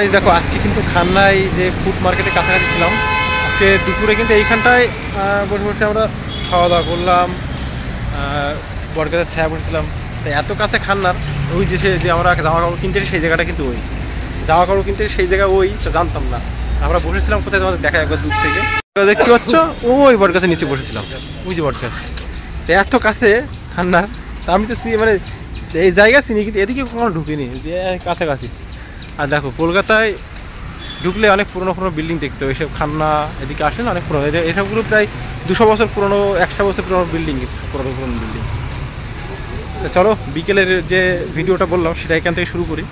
দেখো আজকে কিন্তু খান্নায় যে ফুড মার্কেটের কাছাকাছি ছিলাম। আজকে দুপুরে কিন্তু এইখানটায় বসে বসে আমরা খাওয়া দাওয়া করলাম, বটগাছের ছায়া বসেছিলাম। তাই এত কাছে খান্নার ওই যে আমরা জামা কাপড় কিনতে সেই জায়গাটা কিন্তু ওই জামা কাপড় কিনতে সেই জায়গা ওই তো জানতাম না। আমরা বসেছিলাম কোথায় তোমাদের দেখা একবার দূর থেকে দেখতে পাচ্ছ, ওই বটগাছের নিচে বসেছিলাম, ওই যে বটগাছ। তো এত কাছে খান্নার, তা আমি তো মানে এই জায়গা চিনি কিন্তু এদিকে কখনো ঢুকিনি, কাছাকাছি। আর দেখো কলকাতায় ঢুকলে অনেক পুরোনো পুরোনো বিল্ডিং দেখতে হবে, এসব খান্না এদিকে আসলে অনেক পুরোনো, এসবগুলো প্রায় 200 বছর পুরোনো, 100 বছর পুরোনো বিল্ডিং, পুরোনো পুরোনো বিল্ডিং। চলো বিকেলের যে ভিডিওটা বললাম সেটা এখান থেকে শুরু করি,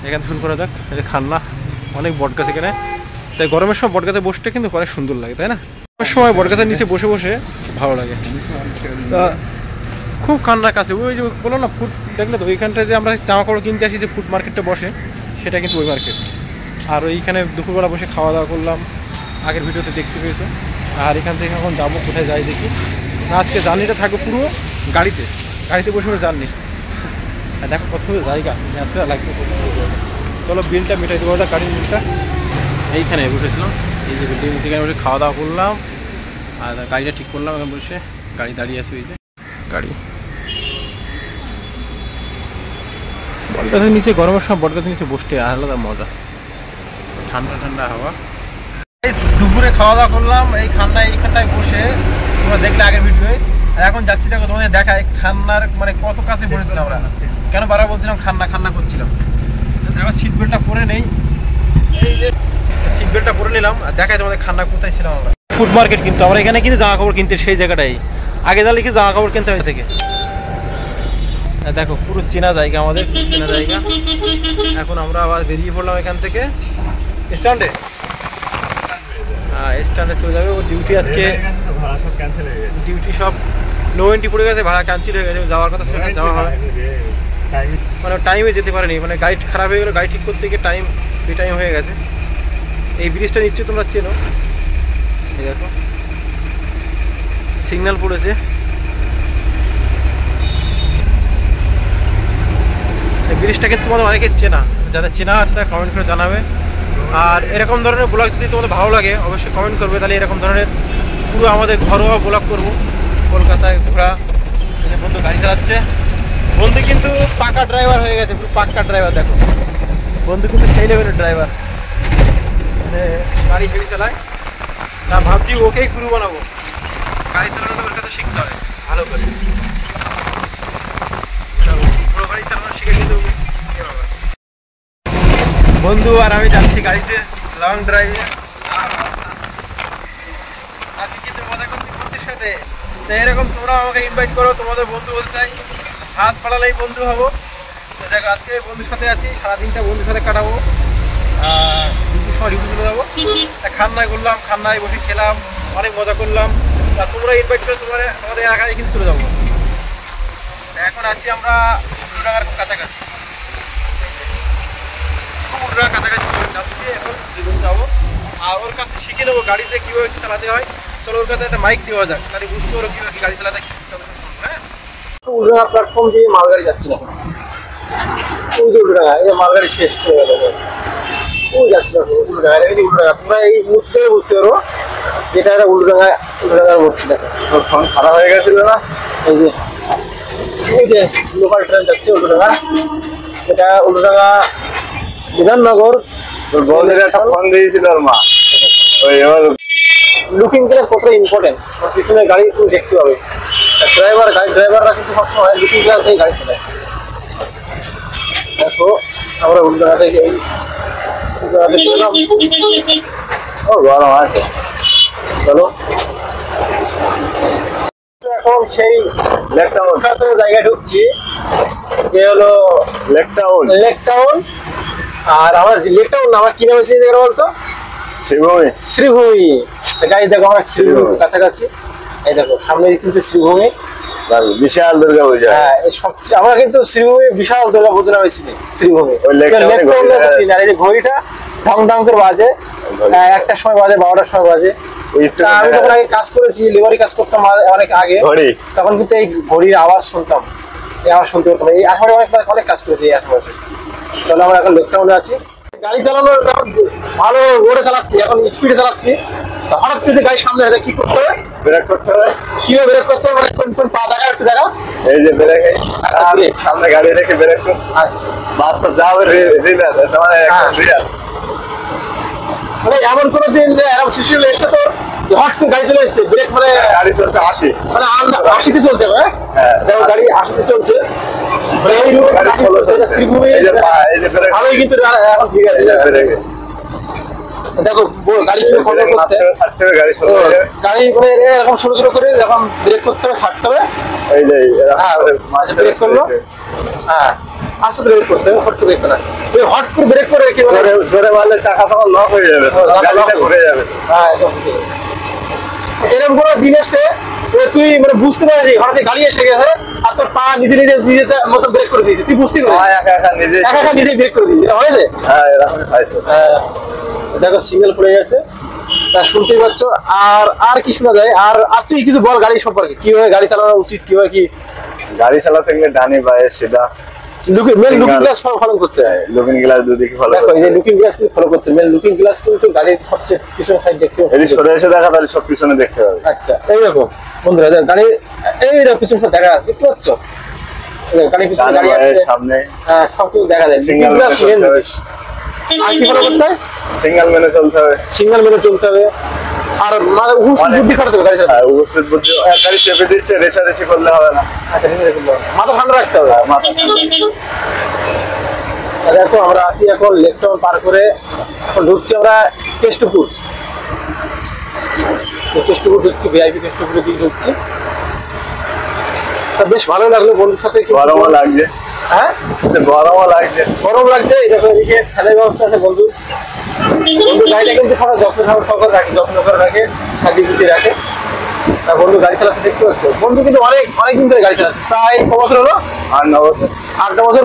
এখান থেকে শুরু করা যাক। এই যে খান্না, অনেক বটগাছ এখানে, তাই গরমের সময় বটগাছে বসতে কিন্তু অনেক সুন্দর লাগে, তাই না? গরমের সময় বটগাছের নিচে বসে বসে ভালো লাগে। তা খুব খান্নার কাছে ওই যে বলো না ফুড, দেখলে তো ওইখানটায় যে আমরা জামা কাপড় কিনতে আসি যে ফুড মার্কেটটা বসে, সেটা কিন্তু ওই মার্কেট। আর ওইখানে দুপুরবেলা বসে খাওয়া দাওয়া করলাম, আগের ভিডিওতে দেখতে পেয়েছো। আর এখান থেকে এখন যাবো কোথায় যাই দেখি। আজকে জার্নিটা থাকবে পুরো গাড়িতে বসে বসে জার্নি। আর দেখো কত জায়গা ন্যাচারা লাগবে। চলো বিলটা মেটাই দেবো, ওটা গাড়ির বিলটা। এইখানে বসেছিলাম, এই যে বিল্ডিং, যেখানে বসে খাওয়া দাওয়া করলাম আর গাড়িটা ঠিক করলাম। এখানে বসে গাড়ি দাঁড়িয়ে আছে, ওই যে গাড়ি। বটগাছের নিচে গরমের সময় বটগাছের নিচে বসতে আলাদা মজা, ঠান্ডা ঠান্ডা হাওয়া। দুপুরে খাওয়া দাওয়া করলাম এই খান্নায়, এইখানটায় বসে, তোমরা দেখলে আগের ভিডিওয়। আর এখন যাচ্ছি, দেখো তোমাদের দেখায় খান্নার মানে কত কাছে বসেছিলাম আমরা, কেন বারবার বলছিলাম খান্না খান্না করছিলাম। দেখো সিট বেল্টটা পরে নেই, এই যে সিট বেল্টটা পরে নিলাম। আর দেখায় তোমাদের খান্না কোথায় ছিলাম আমরা। ফুড মার্কেট কিন্তু আমরা এখানে কিন্তু জামা কাপড় কিনতে সেই জায়গাটাই, আগে যা লিখে জামা কাপড় কিনতে হয় থেকে। দেখো পুরো চেনা জায়গা, আমাদের চেনা জায়গা। এখন আমরা আবার বেরিয়ে পড়লাম এখান থেকে স্ট্যান্ডে। স্ট্যান্ডে চলে যাবে, ও ডিউটি আজকে ডিউটি সব নো এন্ট্রি পড়ে গেছে, ভাড়া ক্যান্সেল হয়ে গেছে। যাওয়ার কথা সেখানে যাওয়া হয়, মানে টাইমে যেতে পারেনি, মানে গাড়ি খারাপ হয়ে গেলো, গাড়ি ঠিক করতে গিয়ে টাইম বেটাইম হয়ে গেছে। এই ব্রিজটা নিশ্চয়ই তোমরা চেনো, এই দেখো সিগন্যাল পড়েছে। এই ব্রিজটা কিন্তু তোমাদের অনেকে চেনা, যারা চেনা আছে তারা কমেন্ট করে জানাবে। আর এরকম ধরনের ব্লগ যদি তোমাদের ভালো লাগে অবশ্যই কমেন্ট করবে, তাহলে এরকম ধরনের পুরো আমাদের ঘরোয়া ব্লগ করবো। কলকাতায় ঘোরা, বন্ধু গাড়ি চালাচ্ছে, বন্ধু কিন্তু পাকা ড্রাইভার হয়ে গেছে, পুরো পাক্কা ড্রাইভার। দেখো বন্ধু কিন্তু সেই লেভেলের ড্রাইভার, মানে গাড়ি হেভি চালায়। তা ভাবছি ওকেই গুরু বানাবো, গাড়ি চালানোটা ওর কাছে শিখতে হবে ভালো করে। পুরো গাড়ি চালানো শিখে কিন্তু বন্ধু আর আমি যাচ্ছি গাড়িতে লং ড্রাইভে। আজকে কিন্তু মজা করছি বন্ধুর সাথে। তো এরকম তোমরা আমাকে ইনভাইট করো, তোমাদের বন্ধু বলতে চাই, হাত পাড়ালেই বন্ধু হবো। তো দেখো আজকে বন্ধুর সাথে আছি, সারাদিনটা বন্ধুর সাথে কাটাবো। ডিউটির সময় ডিউটি চলে যাবো। খান্নায় করলাম, খান্নায় বসে খেলাম, অনেক মজা করলাম। আর তোমরা ইনভাইট করে তোমাদের এলাকায় কিন্তু চলে যাবো। এখন আছি আমরা উল্টাডাঙ্গার কাছাকাছি, উল্টাডাঙ্গার কাছাকাছি যাচ্ছি, এখন দুজন যাবো। আর ওর কাছে শিখে নেবো গাড়িতে কীভাবে চালাতে হয়। চলো ওর কাছে একটা মাইক দেওয়া যাক, তাহলে বুঝতে পারো কীভাবে গাড়ি চালাতে। হ্যাঁ, উল্টাডাঙ্গা প্ল্যাটফর্ম দিয়ে মালগাড়ি যাচ্ছি না, ওই যে উল্টাডাঙ্গা, এই মালগাড়ি শেষ হয়ে গেল, ওই যাচ্ছি না উল্টাডাঙ্গা। এই যে উল্টাডাঙ্গা, তোমরা এই মুহূর্তে বুঝতে পারো যেটা একটা উল্টাডাঙ্গার মূর্তি। দেখো ওর ফোন খারাপ হয়ে গেছিলো না, এই যে ওই যে লোকাল ট্রেন যাচ্ছে উল্টাডাঙ্গা। এটা উল্টাডাঙ্গা বিধাননগর। তোর বউদের একটা ফোন দিয়েছিল ওর মা, ওই এবার লুকিং গ্লাস কতটা ইম্পর্টেন্ট, পিছনে গাড়ি তুমি দেখতে পাবে। গাড়ির ড্রাইভাররা কিন্তু সবসময় লুকিং গ্লাস দিয়ে গাড়ি চালায়। দেখো আমরা উল্টাডাঙ্গা থেকে এই চললাম, ও গরম আছে। চলো এখন সেই জায়গায় ঢুকছি, যে হলো লেক টাউন। আর আমার লেক টাউন না, আমার কি নাম হয়েছে জায়গাটা বলতো? শ্রীভূমি। গাড়ি দেখো আমরা শ্রীভূমির কাছাকাছি। এই দেখো সামনে কিন্তু শ্রীভূমি, বিশাল দুর্গা পূজা। হ্যাঁ, আমরা কিন্তু শ্রীভূমি বিশাল দুর্গা পূজা নামে চিনি শ্রীভূমি। আর এই যে ঘড়িটা ঢং ঢং করে বাজে, একটার সময় বাজে, 12টার সময় বাজে। আমি যখন আগে কাজ করেছি, লেবারি কাজ করতাম অনেক আগে, তখন কিন্তু এই ঘড়ির আওয়াজ শুনতাম, এই আওয়াজ শুনতে পারতাম। এই 8 অনেক কাজ করেছি এই 8 বছর। চলো আমরা এখন লেক টাউনে আছি। গাড়ি চালানোর ভালো রোডে চালাচ্ছি, এখন স্পিডে চালাচ্ছি, হঠাৎ করে গাড়ি সামনে হয়ে কি করতে হবে? ব্রেক করতে হবে। কিভাবে ব্রেক করতে হবে? মানে কোন কোন পা দেখা একটু দেখা। এই যে ব্রেক, সামনে গাড়ি রেখে ব্রেক করছি। আচ্ছা, বাসটা যাবে রিলার, মানে রিয়াল। মানে এমন কোনো দিন এরকম সিচুয়েশন এসে তো হঠাৎ করে গাড়ি চলে এসছে, ব্রেক মানে গাড়ি চলছে 80, মানে 80তে চলছে, হ্যাঁ গাড়ি 80তে চলছে, মানে এই রোড গাড়ি চলছে শ্রীভূমি, এই যে ব্রেক ভালোই কিন্তু এখন ঠিক আছে। দেখো গাড়ি কি কন্ট্রোল করতে গাড়ি চলছে, গাড়ি মানে এরকম ছোট ছোট করে যখন ব্রেক করতে হবে ছাড়তে হবে, এই যে ব্রেক করলো, হ্যাঁ আস্তে ব্রেক করতে হবে, হট করে ব্রেক করা। ওই হট করে ব্রেক করে কি জোরে জোরে মারলে চাকা তখন লক হয়ে যাবে, গাড়িটা ঘুরে যাবে। হ্যাঁ একদম এরকম কোনো দিন এসছে তুই মানে বুঝতে পারবি হঠাৎ গাড়ি এসে গেছে আর তোর পা নিজে নিজে নিজের মতো ব্রেক করে দিয়েছে, তুই বুঝতে পারবি একা একা নিজে ব্রেক করে দিয়েছে, এটা হয়েছে? হ্যাঁ এরকম হয়েছে। দেখো সিগন্যাল পড়ে গেছে, তা শুনতেই পাচ্ছ। আর কি শোনা যায়? আর তুই কিছু বল গাড়ি সম্পর্কে, কিভাবে গাড়ি চালানো উচিত, কিভাবে কি গাড়ি চালাতে গেলে ডানে বায়ে সিধা লুকিং গ্লাস ফলো করতে হয়। লুকিং গ্লাস দুদিকে ফলো দেখো এই যে লুকিং গ্লাস কিন্তু ফলো করতে, মেন লুকিং গ্লাস কিন্তু গাড়ির সবচেয়ে পিছনের সাইড দেখতে হবে। যদি সরে এসে দেখা তাহলে সব পিছনে দেখতে হবে। আচ্ছা এইরকম বন্ধুরা গাড়ির এইরকম পিছনে দেখা যাচ্ছে, দেখতে পাচ্ছ গাড়ির পিছনে গাড়ি আছে সামনে, হ্যাঁ সব কিছু দেখা যায়। Looking glass main. আর কি ফলো করতে হয়? সিঙ্গেল মেনে চলতে হবে, সিঙ্গেল মেনে চলতে হবে। আর মানে বুদ্ধি খাটাতে হবে গাড়ি চালাতে। উপস্থিত বুদ্ধি, গাড়ি চেপে দিচ্ছে, রেষারেষি করলে হবে না। আচ্ছা মাথা ঠান্ডা রাখতে হবে, মাথা ঠান্ডা। দেখো আমরা আছি এখন লেকটাউন পার করে, এখন ঢুকছি আমরা কেষ্টপুর ঢুকছি, ভিআইপি কেষ্টপুরের দিকে ঢুকছি। তা বেশ ভালো লাগলো বন্ধুর সাথে। গরমও লাগছে, হ্যাঁ গরমও লাগছে, গরম লাগছে। দেখো এদিকে খেলার ব্যবস্থা আছে বন্ধু গাড়িটা কিন্তু সবাই যত্ন সহকারে রাখে, যত্ন করে রাখে, সাজিয়ে গুছিয়ে রাখে। তা বন্ধু গাড়ি চালাতে দেখতে পাচ্ছ, বন্ধু কিন্তু অনেকদিন ধরে গাড়ি চালাচ্ছে, প্রায় ক বছর হলো? 8-9 বছর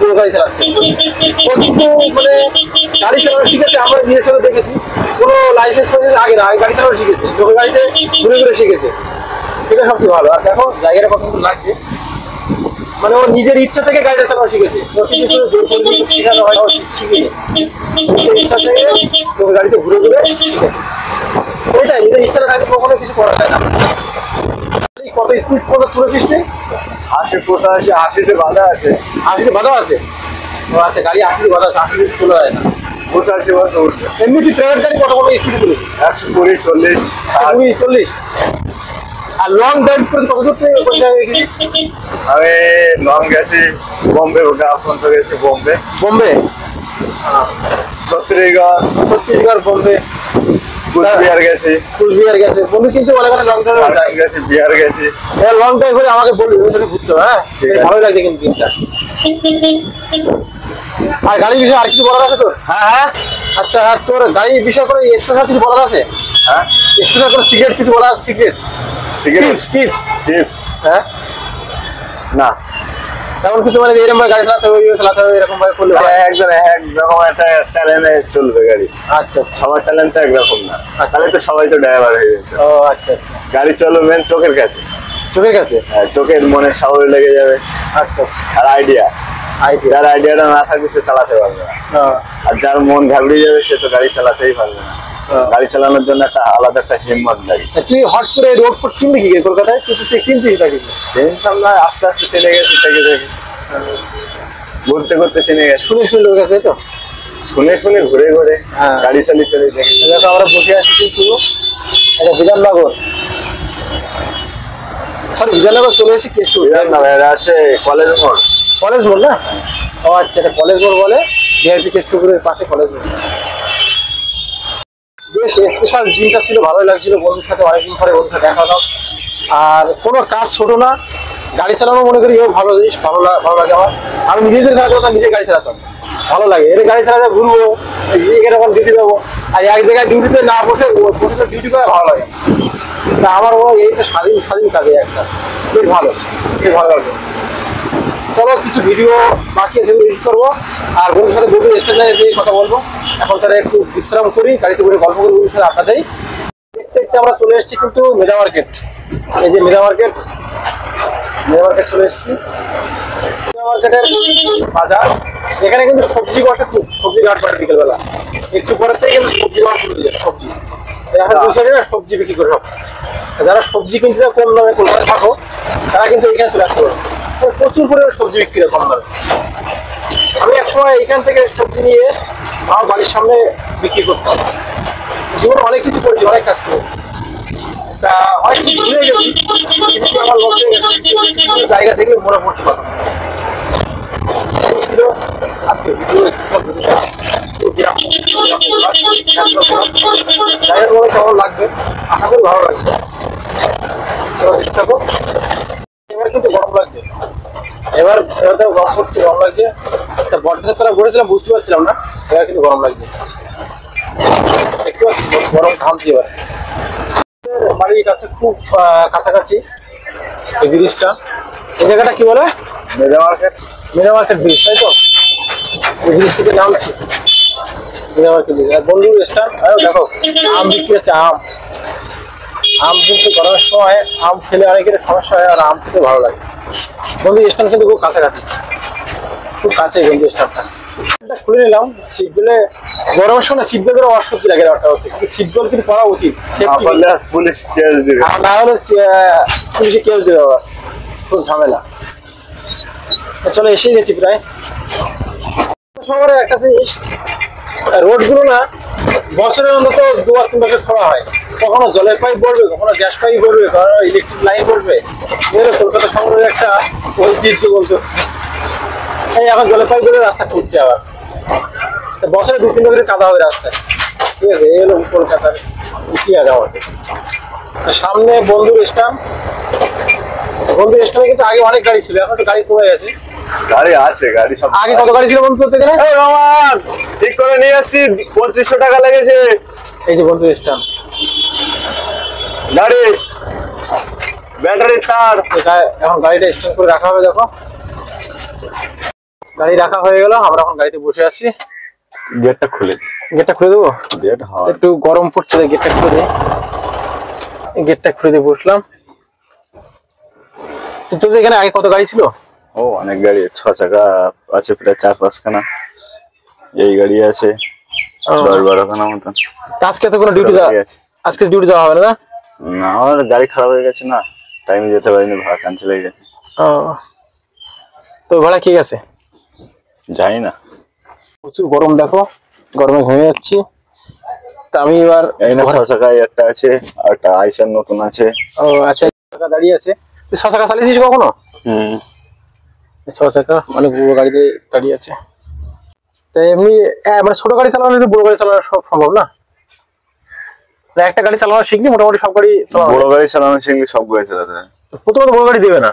পুরো গাড়ি চালাচ্ছে। ও কিন্তু মানে গাড়ি চালানো শিখেছে, আমরা নিজের সাথে দেখেছি, কোনো লাইসেন্স আগে না, গাড়ি চালানো শিখেছে, যখন গাড়িতে ঘুরে ঘুরে শিখেছে, এটা সবচেয়ে ভালো। আর দেখো জায়গাটা কত সুন্দর লাগছে, মানে ও নিজের ইচ্ছা থেকে গাড়িটা চালানো শিখেছে, জোর করে শেখানো হয় শিখিনি, নিজের ইচ্ছা থেকে তোর গাড়িতে ঘুরে ঘুরে শিখেছে। ওইটাই নিজের ইচ্ছাটা থাকে, কখনো কিছু করা যায় না। কত স্পিড কত তুলেছিস তুই? 80-85, 80তে বাধা আছে। 80তে বাধা আছে? ও আচ্ছা, গাড়ি 80তে বাধা আছে, 80তে তোলা যায় না। 85 বছর উঠবে। এমনি তুই প্রাইভেট গাড়ি কত স্পিডে তুলেছিস? 120, 40। আর লং ড্রাইভ করে কত দূর তুই কোন জায়গায় গেছিস? আমি লং গেছি বোম্বে, পর্যন্ত গেছি বোম্বে। ছত্তিশগড়, বোম্বে, কুচবিহার গেছি। বন্ধু কিন্তু অনেক লং ড্রাইভ গেছি, বিহার গেছি। লং ড্রাইভ করে আমাকে বলবি, ওখানে ঘুরতে হবে। হ্যাঁ ভালো লাগছে কিন্তু দিনটা। আর গাড়ির বিষয়ে আর কিছু বলার আছে তোর? হ্যাঁ। আচ্ছা তোর গাড়ির বিষয় করে স্পেশাল কিছু বলার আছে? হ্যাঁ, স্পেশাল করে সিগারেট কিছু বলার আছে? টিপস হ্যাঁ না তেমন কিছু, মানে এরকম গাড়ি চালাতে হবে এরকম ভাবে করলে একজন একরকম একটা ট্যালেন্টে চলবে গাড়ি। আচ্ছা সবার ট্যালেন্ট তো একরকম না, তাহলে তো সবাই তো ড্রাইভার হয়ে গেছে। ও আচ্ছা, গাড়ি চলবে মেন চোখের কাছে, চোখের মনে সাহস লেগে যাবে। আচ্ছা আর যার আইডিয়াটা না থাকবে সে চালাতে পারবে না, আর যার মন ঘাবড়িয়ে যাবে সে তো গাড়ি চালাতেই পারবে না। গাড়ি চালানোর জন্য একটা আলাদা একটা হিম্মত লাগে। তুই হট করে রোড ফোড চিনবি কি কলকাতায়? তুই চিনতিস নাকি? চিনতাম না, আস্তে আস্তে চিনে গেছি, থেকে ঘুরতে ঘুরতে চিনে গেছি। শুনে লোক আছে তো, শুনে ঘুরে ঘুরে গাড়ি চালিয়ে দেখি। আমরা বসে আছি কিন্তু বিধাননগর, বিধাননগর চলে এসেছি কেষ্টপুর। এটা হচ্ছে কলেজ মোড় না? ও আচ্ছা, এটা কলেজ মোড় বলে, ভিআইপি কেষ্টপুরের পাশে কলেজ মোড়। বেশ স্পেশাল দিনটা ছিল, ভালোই লাগছিল বন্ধুর সাথে, অনেকদিন পরে বন্ধুর সাথে দেখা হলো। কোনো কাজ ছোট না, গাড়ি চালানো মনে করি এও ভালো জিনিস, ভালো লাগে আমার। আমি নিজেদের চালাতাম, নিজে গাড়ি চালাতাম, ভালো লাগে। এর গাড়ি চালাতে ঘুরবো, এরকম ডিউটি দেবো, আর এক জায়গায় ডিউটিতে না বসে ডিউটি করে ভালো লাগে। তা আমার এইটা স্বাধীন কাজে একটা বেশ ভালো লাগবে। চলো কিছু ভিডিও বাকি আছে এডিট করবো, আর বন্ধুর সাথে বন্ধু স্টেশনে দিয়ে কথা বলবো। এখন তারা একটু বিশ্রাম করি, গাড়িতে করে গল্প করি, বন্ধুর সাথে আড্ডা দেই। দেখতে আমরা চলে এসেছি কিন্তু মেগা মার্কেট। এই যে মেগা মার্কেট চলে এসেছি। মার্কেটের বাজার, এখানে কিন্তু সবজি বসে, খুব সবজি ঘাট পড়ে বিকেলবেলা, একটু পরের থেকে কিন্তু সবজি ঘাট শুরু হয়ে যায়। সবজি এখন দুই সাইডে না সবজি বিক্রি করে সব, যারা সবজি কিনতে যায় কম দামে কলকাতায় থাকো তারা কিন্তু এখানে চলে আসতে পারো, প্রচুর পরিমাণে সবজি বিক্রি হয় কম দামে। আমি একসময় এখান থেকে সবজি নিয়ে আমার বাড়ির সামনে বিক্রি করতাম, জীবনে অনেক কিছু করেছি, অনেক কাজ করে, তা অনেক কিছু ভুলে গেছি, কিন্তু আমার লোকে জায়গা দেখলে মনে পড়ছে কথা। আজকে ভিডিও কেমন লাগবে আশা করি ভালো লাগছে। এবার কিন্তু গরম লাগছে, এবার গরম করছে, গরম লাগছে। বটগাছের তলায় বসেছিলাম বুঝতে পারছিলাম না, এবার কিন্তু গরম লাগছে, একটু গরম ঘামছি। এবার বাড়ির কাছে খুব কাছাকাছি এই ব্রিজটা, এই জায়গাটা কি বলে মেজা মার্কেট, মেজা মার্কেট ব্রিজ, তাই তো? এই ব্রিজ থেকে নামছি মেজা মার্কেট ব্রিজ। বন্ধুর স্ট্যান্ড, দেখো আম বিক্রি হচ্ছে, আম কিন্তু গরমের সময় আম খেলে অনেকের সমস্যা হয়, আর আম খেতে ভালো লাগে। বন্ধু স্ট্যান্ড কিন্তু খুব কাছাকাছি, খুব কাছে বন্ধু স্ট্যান্ডটা। খুলে নিলাম সিট বেলে, গরমের সময় সিট বেলের অস্বস্তি লাগে, সিট বেল্ট কিন্তু পরা উচিত, পুলিশ কেস দিবে, না হলে পুলিশে কেস দেবে, আবার খুব ঝামেলা। চলো এসে গেছি প্রায়। শহরে একটা জিনিস, রোড গুলো না বছরের অন্তত 2-3 বছর খোলা হয়, কখনো জলের পাইপ পড়বে, কখনো গ্যাস পাইপ পড়বে, কখনো ইলেকট্রিক লাইন পড়বে। এর কলকাতা শহরের একটা ঐতিহ্য বলতে। এই এখন জলের পাইপ বলে রাস্তা খুঁজছে, আবার বছরে 2-3 বছরের কাদা হবে রাস্তায়, ঠিক আছে? এই হলো কলকাতার ইতিহাস আমাদের। সামনে বন্ধুর স্ট্যান্ড, বন্ধুর স্ট্যান্ডে কিন্তু আগে অনেক গাড়ি ছিল, এখন তো গাড়ি কমে গেছে। গাড়ি আছে, গাড়ি সব। আগে কত গাড়ি ছিল বন্ধু এখানে? ঠিক করে নিয়ে আসছি, 2500 টাকা লেগেছে। এই যে বন্ধুর স্ট্যান্ড, গাড়ি ব্যাটারি তার, এখন গাড়িটা স্ট্যান্ড করে রাখা হবে। দেখো গাড়ি রাখা হয়ে গেল, আমরা এখন গাড়িতে বসে আছি। গেটটা খুলে, গেটটা খুলে দেবো, গেট হয় একটু গরম পড়ছে, গেটটা খুলে দিই। গেটটা খুলে দিয়ে বসলাম। তোদের এখানে আগে কত গাড়ি ছিল? ও অনেক গাড়ি, 6 চাকা আছে প্রায় 4-5 খানা, এই গাড়ি আছে 10-12 খানা মতন। আজকে তো কোনো ডিউটি যাওয়া, আজকে ডিউটি যাওয়া হবে না? না, আমার গাড়ি খারাপ হয়ে গেছে না, টাইমে যেতে পারিনি, ভাড়া ক্যান্সেল হয়ে গেছে। তো ভাড়া কি গেছে জানি না, প্রচুর গরম, দেখো গরমে ঘেমে যাচ্ছি। তা আমি এবার এই না 6 চাকায় একটা আছে, আর একটা আইসার নতুন আছে। ও আচ্ছা, দাঁড়িয়ে আছে। তুই 6 চাকা চালিয়েছিস কখনো? 6 চাকা মানে বড় গাড়িতে দাঁড়িয়ে আছে। তো এমনি মানে ছোট গাড়ি চালানো বড় গাড়ি চালানো সব সম্ভব না, একটা গাড়ি চালানো শিখলি মোটামুটি সব গাড়ি চালানো। বড় গাড়ি চালানো শিখলে সব গাড়ি চালাতে হয়, প্রথমত বড় গাড়ি দেবে না,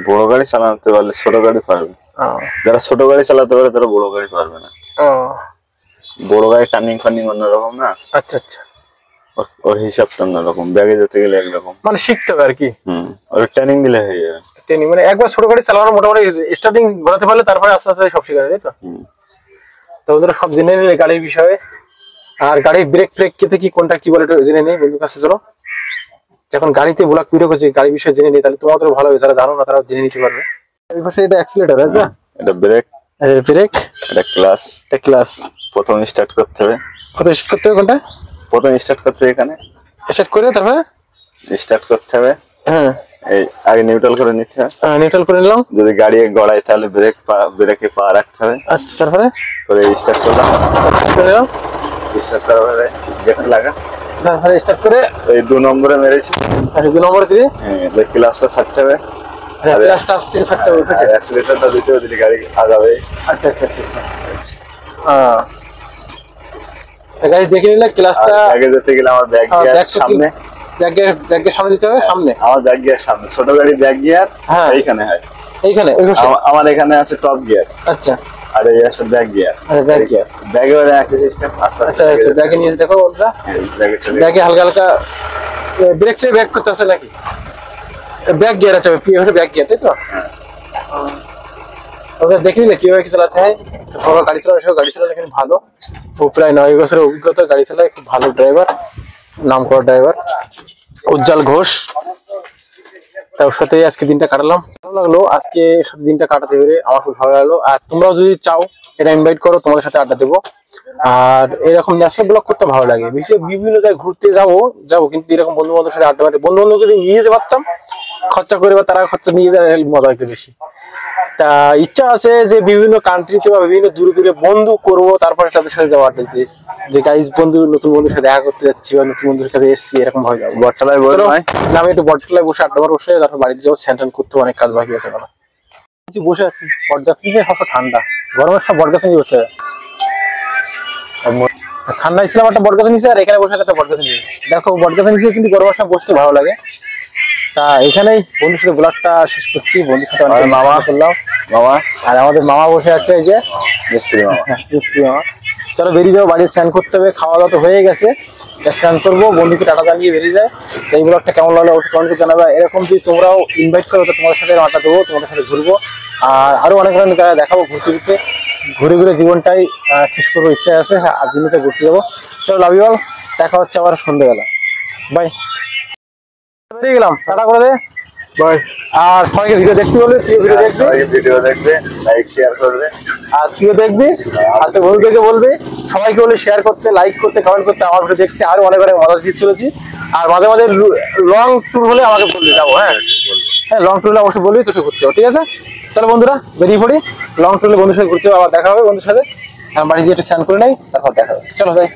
বড় গাড়ি চালাতে পারলে ছোট গাড়ি পারবে। যারা ছোট গাড়ি চালাতে পারে তারা বড় গাড়ি পারবে না। বড় গাড়ি টার্নিং ফার্নিং অন্যরকম না। আচ্ছা আচ্ছা, ওর হিসাবটা অন্যরকম, ব্যাগে যেতে গেলে একরকম, মানে শিখতে হবে আর কি। ওর ট্রেনিং দিলে হয়ে যাবে। ট্রেনিং মানে একবার ছোট গাড়ি চালানো মোটামুটি স্টার্টিং ঘোরাতে পারলে তারপরে আস্তে আস্তে সব শিখা যাবে, তাই তো? তো ওদের সব জেনে নিলে গাড়ির বিষয়ে, আর গাড়ির ব্রেক ফ্রেক কেতে কি কোনটা কি বলে জেনে নেই বন্ধুর কাছে। চলো যখন গাড়িতে ব্লগ ভিডিও করছি গাড়ির বিষয়ে জেনে নিই, তাহলে তোমাদের ভালো হবে, যারা জানো না তারা জেনে নিতে পারবে। এই পাশে এটা অ্যাক্সিলারেটর, আচ্ছা এটা ব্রেক, এটা ব্রেক, এটা ক্লাচ। এটা ক্লাচ। প্রথম স্টার্ট করতে হবে, কত স্টার্ট করতে হবে কোনটা? প্রথম স্টার্ট করতে হবে, এখানে স্টার্ট করে তারপরে স্টার্ট করতে হবে। হ্যাঁ, এই আগে নিউট্রাল করে নিতে হবে। নিউট্রাল করে নিলাম। যদি গাড়ি গড়ায় তাহলে ব্রেকে পা রাখতে হবে। আচ্ছা, তারপরে করে স্টার্ট করলাম, করে নিলাম। স্টার্ট করার পরে গেটে লাগা, তারপরে স্টার্ট করে এই 2 নম্বরে মেরেছি। আচ্ছা, 2 নম্বরে দিবি। হ্যাঁ, এই ক্লাচটা ছাড়তে হবে, হ্যাঁ ক্লাচটা আস্তে আস্তে ছাড়তে হবে, আর অ্যাক্সিলারেটরটা দিতে হবে, দিলে গাড়ি আগাবে। আচ্ছা আচ্ছা আচ্ছা, গাড়ি দেখে নিলে ক্লাচটা। আগে যেতে গেলে আমার ব্যাক গিয়ার সামনে, ব্যাক গিয়ার সামনে দিতে হবে, সামনে আমার ব্যাক গিয়ার সামনে, ছোট গাড়ি ব্যাক গিয়ার এইখানে হয়, এইখানে আমার এখানে আছে টপ গিয়ার। আচ্ছা, আর এই আছে ব্যাক গিয়ার। ব্যাক গিয়ার, ব্যাগে ওর একই সিস্টেম। আচ্ছা আচ্ছা, ব্যাগে নিয়ে দেখো ওটা, ব্যাগে হালকা হালকা ব্রেক চেয়ে ব্যাক করতে আছে নাকি? ব্যাক গিয়ার আছে, ব্যাক গিয়ার, তাই তো? ওদের দেখে নিলে কিভাবে চালাতে হয়। তোমরা গাড়ি চালানো সব, গাড়ি চালানো কিন্তু ভালো, ও প্রায় 9 বছরের অভিজ্ঞতা, গাড়ি চালায়, খুব ভালো ড্রাইভার, নাম করা ড্রাইভার উজ্জ্বল ঘোষ। তা ওর সাথে আজকে দিনটা কাটালাম, ভালো লাগলো আজকে সাথে দিনটা কাটাতে পেরে, আমার খুব ভালো লাগলো। আর তোমরাও যদি চাও এটা ইনভাইট করো, তোমাদের সাথে আড্ডা দেবো। আর এরকম ন্যাচারাল ব্লগ করতে ভালো লাগে, বিভিন্ন জায়গায় ঘুরতে যাবো কিন্তু এরকম বন্ধু বান্ধবের সাথে আড্ডা মারে, বন্ধু বান্ধব যদি নিয়ে যেতে পারতাম খরচা করে বা তারা খরচা নিয়ে যেতে মজা একটু বেশি। তা ইচ্ছা আছে যে বিভিন্ন কান্ট্রিতে বা বিভিন্ন দূরে দূরে বন্ধু করবো, তারপরে তাদের সাথে যাওয়া আড্ডা দিতে, যে গাইজ বন্ধু নতুন বন্ধুর সাথে দেখা করতে যাচ্ছি বা নতুন বন্ধুর কাছে এসেছি, এরকম ভাবে যাবো। বটতলায় চলো না, আমি একটু বটতলায় বসে আড্ডা বার বসে তারপর বাড়িতে যাবো, স্নান করতে অনেক কাজ বাকি আছে। এখন বসে আছি বটগাছ নিচে, হালকা ঠান্ডা, গরমের সব বটগাছ নিয়ে বসে ঠান্ডা ছিলাম একটা বটগাছ নিচে, আর এখানে বসে একটা বটগাছ নিচে। দেখো বটগাছ নিচে কিন্তু গরমের সময় বসতে ভালো লাগে। তা এখানেই বন্ধুর সাথে ব্লগটা শেষ করছি, বন্ধুর সাথে অনেক মামা করলাম, মামা আর আমাদের মামা বসে আছে, এই যে মিস্ত্রি মামা, মিস্ত্রি মামা। চলো বেরিয়ে যাবো, বাড়ি স্নান করতে হবে, খাওয়া দাওয়া তো হয়ে গেছে, স্নান করবো, বন্ধুকে টাটা জানিয়ে বেরিয়ে যায়। তো এই ব্লগটা কেমন লাগলো অবশ্যই কমেন্ট করে জানাবে। এরকম যদি তোমরাও ইনভাইট করো তো তোমাদের সাথে আড্ডা দেবো, তোমাদের সাথে ঘুরবো, আর আরো অনেক অনেক জায়গায় দেখাবো, ঘুরে ঘুরে জীবনটাই শেষ করবো ইচ্ছা আছে। আজ দিনটা ঘুরতে যাবো। চলো লাভ ইউ অল, দেখা হচ্ছে আবার সন্ধ্যেবেলা, বাই। বেরিয়ে গেলাম, টাটা করে দে বাই। আর সবাইকে ভিডিও দেখতে বলবে, তুই ভিডিও দেখবে, লাইক শেয়ার করবে, আর তুইও দেখবি, আর তোর বন্ধুদেরকে বলবি, সবাইকে বলে শেয়ার করতে, লাইক করতে, কমেন্ট করতে, আমার ভিডিও দেখতে। আরো অনেক অনেক মজা দিতে চলেছি। আর মাঝে মাঝে লং ট্যুর হলে আমাকে বলবি, যাবো। হ্যাঁ হ্যাঁ, লং ট্যুর হলে অবশ্যই বলবি, তোকে ঘুরতে যাবো, ঠিক আছে? চলো বন্ধুরা বেরিয়ে পড়ি, লং ট্যুরে বন্ধুর সাথে ঘুরতে আবার দেখা হবে, বন্ধুর সাথে। বাড়ি গিয়ে একটু স্নান করে নেই, তারপর দেখা হবে। চলো ভাই।